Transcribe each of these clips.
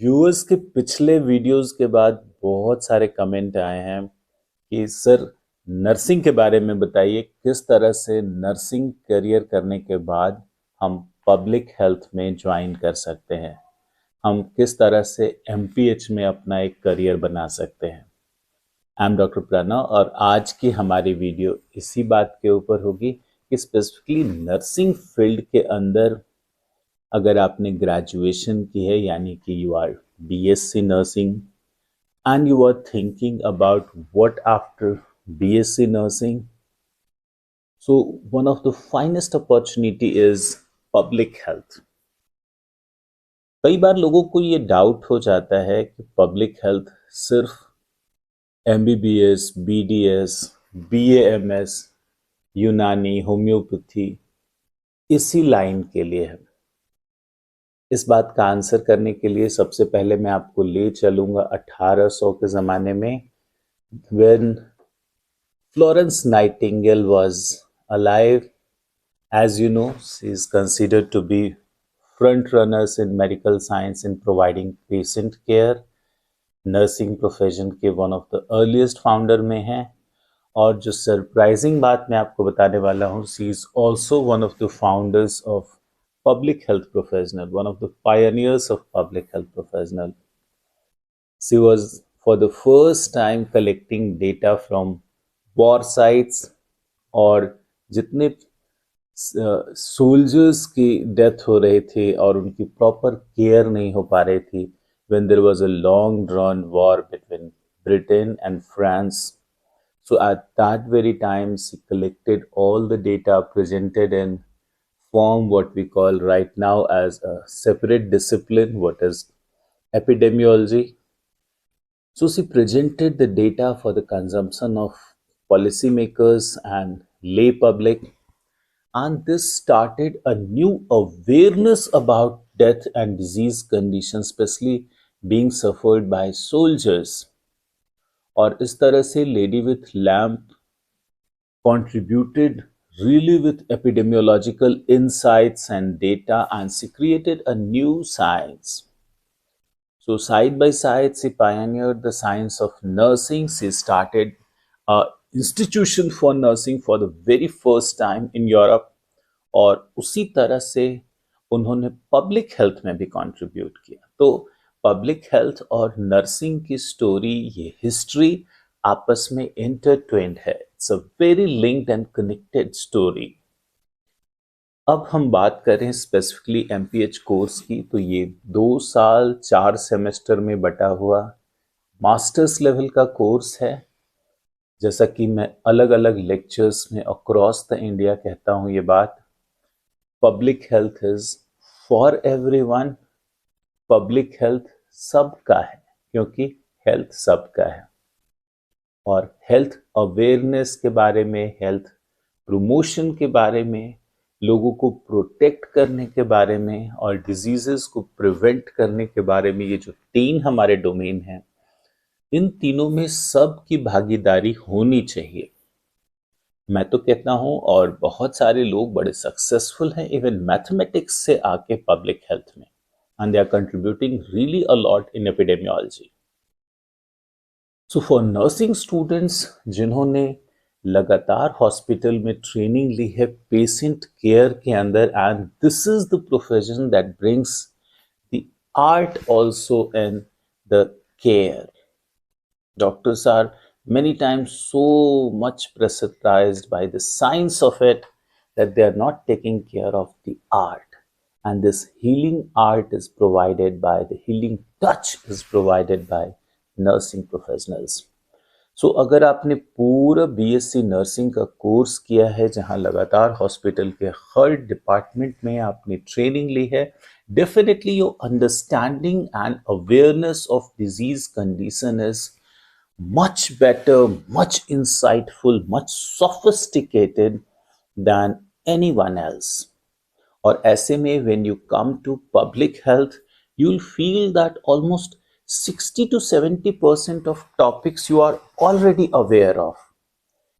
Viewers के पिछले videos के बाद बहुत सारे कमेंट आए हैं कि सर नर्सिंग के बारे में बताइए, किस तरह से नर्सिंग करियर करने के बाद हम पब्लिक हेल्थ में ज्वाइन कर सकते हैं, हम किस तरह से एमपीएच में अपना एक करियर बना सकते हैं। आई एम डॉक्टर प्रणव और आज की हमारी वीडियो इसी बात के ऊपर होगी कि स्पेसिफिकली नर्सिंग फील्ड के अंदर अगर आपने ग्रेजुएशन की है, यानी कि you are BSc nursing and you are thinking about what after BSc nursing. So one of the finest opportunity is public health. कई बार लोगों को ये डाउट हो जाता है कि पब्लिक हेल्थ सिर्फ एमबीबीएस, बीडीएस, बीएएमएस, यूनानी, होम्योपैथी इसी लाइन के लिए है। इस बात का आंसर करने के लिए सबसे पहले मैं आपको ले चलूंगा 1800 के ज़माने में, when Florence Nightingale was alive. As you know, she is considered to be front runners in medical science in providing patient care. Nursing profession के one of the earliest founder में हैं। और जो सरप्राइजिंग बात मैं आपको बताने वाला हूँ, she is also one of the founders of public health professional, one of the pioneers of public health professional. She was for the first time collecting data from war sites, और जितने soldiers की death हो रहे थे और उनकी proper care नहीं हो पा रही थी, when there was a long drawn war between Britain and France. So at that very time she collected all the data, presented in form what we call right now as a separate discipline, what is epidemiology. So she presented the data for the consumption of policymakers and lay public, and this started a new awareness about death and disease conditions, especially being suffered by soldiers. और इस तरह से lady with lamp contributed really with epidemiological insights and data, and she created a new science. So side by side she pioneered the science of nursing. She started a institution for nursing for the very first time in Europe, और उसी तरह से उन्होंने public health में भी contribute किया। तो public health और नर्सिंग की स्टोरी, ये हिस्ट्री आपस में इंटरट्वेन्ड है। It's a very linked and connected story. अब हम बात करें स्पेसिफिकली एमपीएच कोर्स की, तो ये 2 साल 4 सेमेस्टर में बटा हुआ मास्टर्स लेवल का कोर्स है। जैसा कि मैं अलग अलग लेक्चर्स में अक्रॉस द इंडिया कहता हूँ ये बात, public health is for everyone. Public health सबका है, क्योंकि हेल्थ सबका है। और हेल्थ अवेयरनेस के बारे में, हेल्थ प्रमोशन के बारे में, लोगों को प्रोटेक्ट करने के बारे में और डिजीजेस को प्रिवेंट करने के बारे में, ये जो 3 हमारे डोमेन हैं, इन तीनों में सबकी भागीदारी होनी चाहिए। मैं तो कहता हूं, और बहुत सारे लोग बड़े सक्सेसफुल हैं इवन मैथमेटिक्स से आके पब्लिक हेल्थ में, and they are contributing really a lot in epidemiology. So for nursing students जिन्होंने लगातार हॉस्पिटल में ट्रेनिंग ली है पेशेंट केयर के अंदर, and this is the profession that brings the art also in the care. Doctors are many times so much pressurized by the science of it that they are not taking care of the art. And this healing art is provided by, the healing touch is provided by nursing professionals. So अगर आपने पूरा BSc nursing का course किया है, जहां लगातार hospital के हर department में आपने ट्रेनिंग ली है, definitely your understanding and awareness of disease condition is much better, much insightful, much sophisticated than anyone else. और ऐसे में when you come to public health, you'll feel that almost 60 to 70% of topics you are already aware of.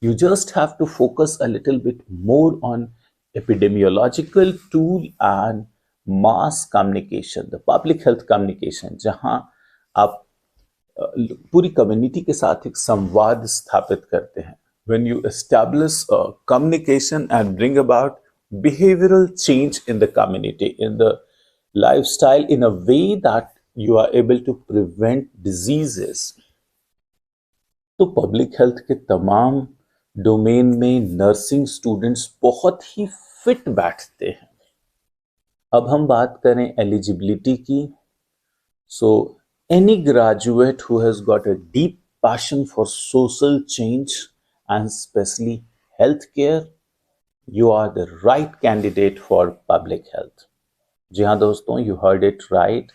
You just have to focus a little bit more on epidemiological tool and mass communication, the public health communication, जहां आप पूरी community के साथ एक संवाद स्थापित करते हैं. When you establish communication and bring about behavioral change in the community, in the lifestyle, in a way that you are able to prevent diseases. तो पब्लिक हेल्थ के तमाम डोमेन में नर्सिंग स्टूडेंट्स बहुत ही फिट बैठते हैं. अब हम बात करें एलिजिबिलिटी की. सो any graduate who has got a deep passion for social change and especially healthcare, you are the right candidate for public health. जी हाँ दोस्तों, you heard it right.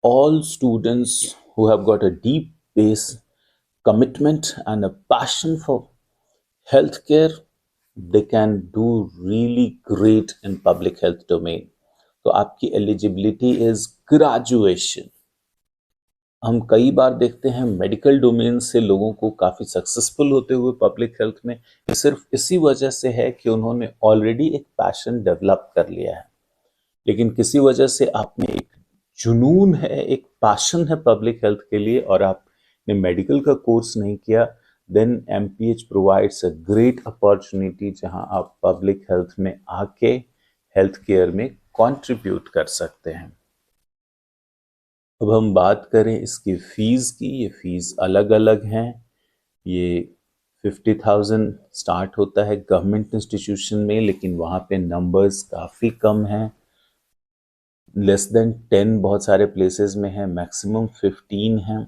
All students who have got a deep base commitment and a passion for healthcare, they can do really great in public health domain. तो आपकी eligibility is graduation. हम कई बार देखते हैं medical domain से लोगों को काफ़ी सक्सेसफुल होते हुए पब्लिक हेल्थ में. ये सिर्फ इसी वजह से है कि उन्होंने ऑलरेडी एक पैशन डेवलप कर लिया है. लेकिन किसी वजह से आप में एक जुनून है, एक पैशन है पब्लिक हेल्थ के लिए, और आपने मेडिकल का कोर्स नहीं किया, then MPH provides a great opportunity जहां आप पब्लिक हेल्थ में आके हेल्थ केयर में कंट्रीब्यूट कर सकते हैं. अब हम बात करें इसकी फ़ीस की. ये फ़ीस अलग अलग हैं. ये 50,000 स्टार्ट होता है गवर्नमेंट इंस्टीट्यूशन में, लेकिन वहाँ पे नंबर्स काफ़ी कम हैं. लेस देन 10 बहुत सारे प्लेसेस में है, मैक्सिमम 15 हैं.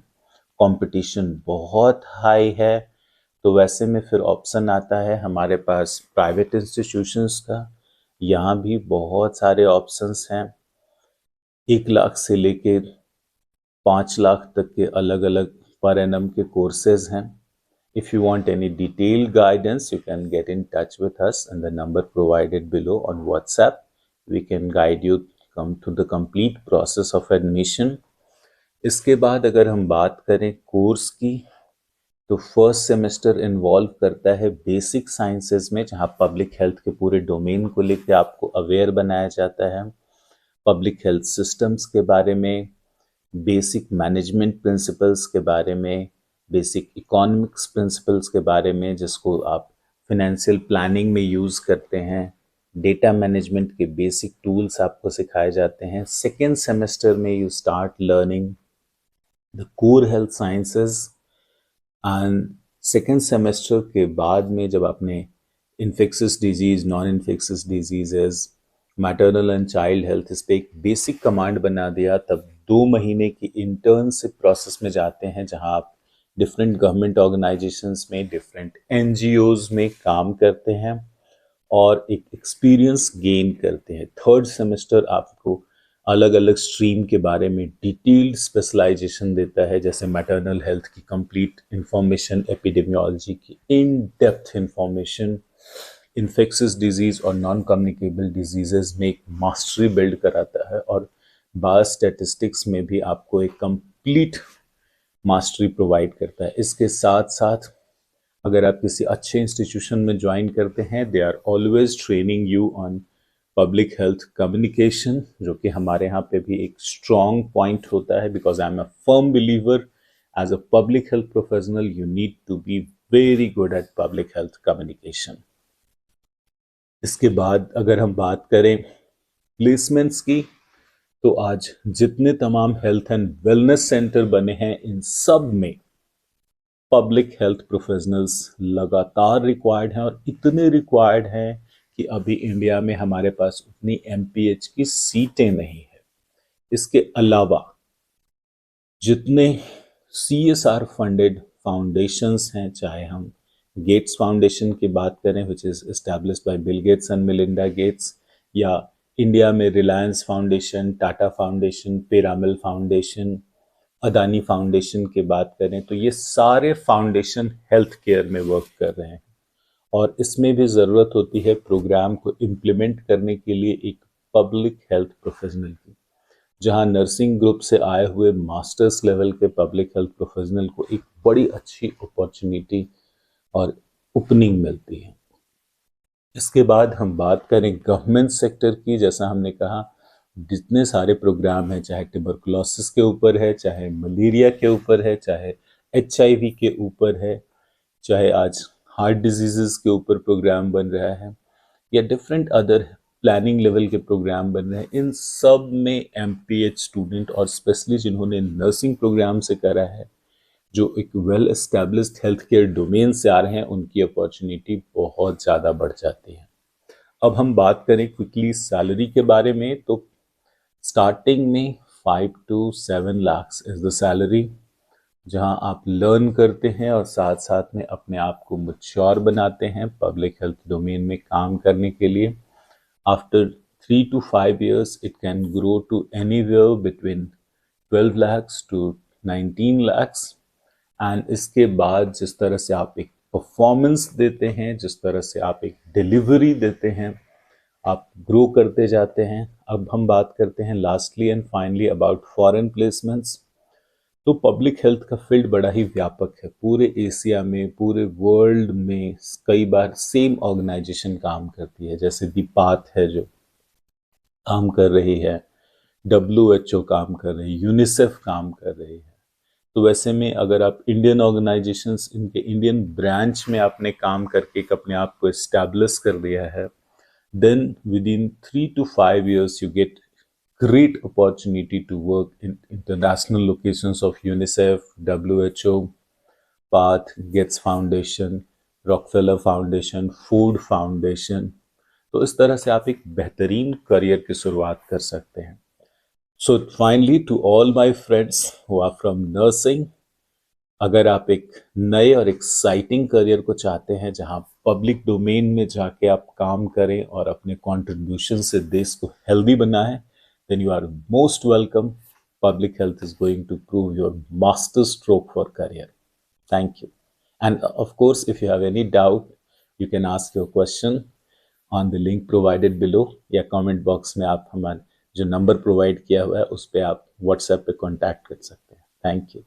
कंपटीशन बहुत हाई है. तो वैसे में फिर ऑप्शन आता है हमारे पास प्राइवेट इंस्टीट्यूशंस का. यहाँ भी बहुत सारे ऑप्शंस हैं. 1 लाख से लेके 5 लाख तक के अलग अलग पर एनम के कोर्सेज हैं. If you want any detailed guidance, you can get in touch with us and the number provided below on WhatsApp. We can guide you come to the complete process of admission. इसके बाद अगर हम बात करें course की, तो first semester involve करता है बेसिक साइंसेज में, जहाँ पब्लिक हेल्थ के पूरे डोमेन को लेकर आपको अवेयर बनाया जाता है. पब्लिक हेल्थ सिस्टम्स के बारे में, बेसिक मैनेजमेंट प्रिंसिपल्स के बारे में, बेसिक इकोनॉमिक्स प्रिंसिपल्स के बारे में जिसको आप फिनेंशियल प्लानिंग में यूज़ करते हैं. डेटा मैनेजमेंट के बेसिक टूल्स आपको सिखाए जाते हैं. सेकेंड सेमेस्टर में you start learning the core health sciences. And second semester के बाद में जब आपने infectious disease, non infectious diseases, maternal and child health, इस पर एक बेसिक कमांड बना दिया, तब 2 महीने की इंटर्नशिप प्रोसेस में जाते हैं जहां आप डिफरेंट गवर्नमेंट ऑर्गेनाइजेशंस में, डिफरेंट NGOs में काम करते हैं और एक एक्सपीरियंस गेन करते हैं. थर्ड सेमेस्टर आपको अलग अलग स्ट्रीम के बारे में डिटेल्ड स्पेशलाइजेशन देता है, जैसे मैटरनल हेल्थ की कंप्लीट इंफॉर्मेशन, एपिडेमियोलॉजी की in depth information, infectious disease और नॉन कम्युनिकेबल डिजीजेस में एक मास्टरी बिल्ड कराता है, और बायो स्टैटिस्टिक्स में भी आपको एक कंप्लीट मास्टरी प्रोवाइड करता है. इसके साथ साथ अगर आप किसी अच्छे इंस्टीट्यूशन में ज्वाइन करते हैं, they are always training you on public health communication, जो कि हमारे यहाँ पे भी एक स्ट्रॉन्ग पॉइंट होता है, because I am a firm believer as a public health professional you need to be very good at public health communication. इसके बाद अगर हम बात करें प्लेसमेंट्स की, तो आज जितने तमाम हेल्थ एंड वेलनेस सेंटर बने हैं, इन सब में पब्लिक हेल्थ प्रोफेशनल्स लगातार रिक्वायर्ड हैं, और इतने रिक्वायर्ड हैं कि अभी इंडिया में हमारे पास उतनी MPH की सीटें नहीं है. इसके अलावा जितने CSR फंडेड फाउंडेशंस हैं, चाहे हम गेट्स फाउंडेशन की बात करें, which is established bye Bill Gates and Melinda Gates, या इंडिया में Reliance foundation, Tata foundation, Piramal foundation, Adani foundation की बात करें, तो ये सारे फाउंडेशन हेल्थ केयर में वर्क कर रहे हैं. और इसमें भी ज़रूरत होती है प्रोग्राम को इम्प्लीमेंट करने के लिए एक पब्लिक हेल्थ प्रोफेशनल की, जहां नर्सिंग ग्रुप से आए हुए मास्टर्स लेवल के पब्लिक हेल्थ प्रोफेशनल को एक बड़ी अच्छी अपॉर्चुनिटी और ओपनिंग मिलती है. इसके बाद हम बात करें गवर्नमेंट सेक्टर की. जैसा हमने कहा, जितने सारे प्रोग्राम हैं, चाहे ट्यूबरकुलोसिस के ऊपर है, चाहे मलेरिया के ऊपर है, चाहे HIV के ऊपर है, चाहे आज हार्ट डिजीजेस के ऊपर प्रोग्राम बन रहा है, या डिफरेंट अदर प्लानिंग लेवल के प्रोग्राम बन रहे हैं, इन सब में MPH स्टूडेंट और स्पेशली जिन्होंने नर्सिंग प्रोग्राम से करा है, जो एक well established health care domain से आ रहे हैं, उनकी अपॉर्चुनिटी बहुत ज़्यादा बढ़ जाती है। अब हम बात करें क्विकली सैलरी के बारे में, तो स्टार्टिंग में 5 to 7 lakh is the salary, जहां आप लर्न करते हैं और साथ साथ में अपने आप को मैच्योर बनाते हैं पब्लिक हेल्थ डोमेन में काम करने के लिए। After 3 to 5 years it can grow to anywhere between 12 lakhs to 19 lakhs। And इसके बाद जिस तरह से आप एक परफॉर्मेंस देते हैं, जिस तरह से आप एक डिलीवरी देते हैं, आप ग्रो करते जाते हैं। अब हम बात करते हैं lastly and finally about foreign placements. तो पब्लिक हेल्थ का फील्ड बड़ा ही व्यापक है, पूरे एशिया में, पूरे वर्ल्ड में कई बार सेम ऑर्गेनाइजेशन काम करती है, जैसे दीपात है जो काम कर रही है, WHO काम कर रही है, यूनिसेफ काम कर रही है। तो वैसे में अगर आप इंडियन ऑर्गेनाइजेशंस, इनके इंडियन ब्रांच में आपने काम करके अपने आप को एस्टैब्लिश कर लिया है, then within 3 to 5 years you get great opportunity to work in international locations of UNICEF, WHO, PATH, Gates Foundation, Rockefeller Foundation, Food Foundation। तो इस तरह से आप एक बेहतरीन करियर की शुरुआत कर सकते हैं। So finally to all my friends who are from nursing, अगर आप एक नए और एक्साइटिंग करियर को चाहते हैं जहां पब्लिक डोमेन में जाके आप काम करें और अपने कंट्रीब्यूशन से देश को हेल्दी बनाएं, then you are most welcome. Public health is going to prove your master stroke for career. Thank you. And of course, if you have any doubt, you can ask your question on the link provided below, या comment box में आप हमारे जो number provide किया हुआ है उस पर आप WhatsApp पे कॉन्टैक्ट कर सकते हैं। Thank you.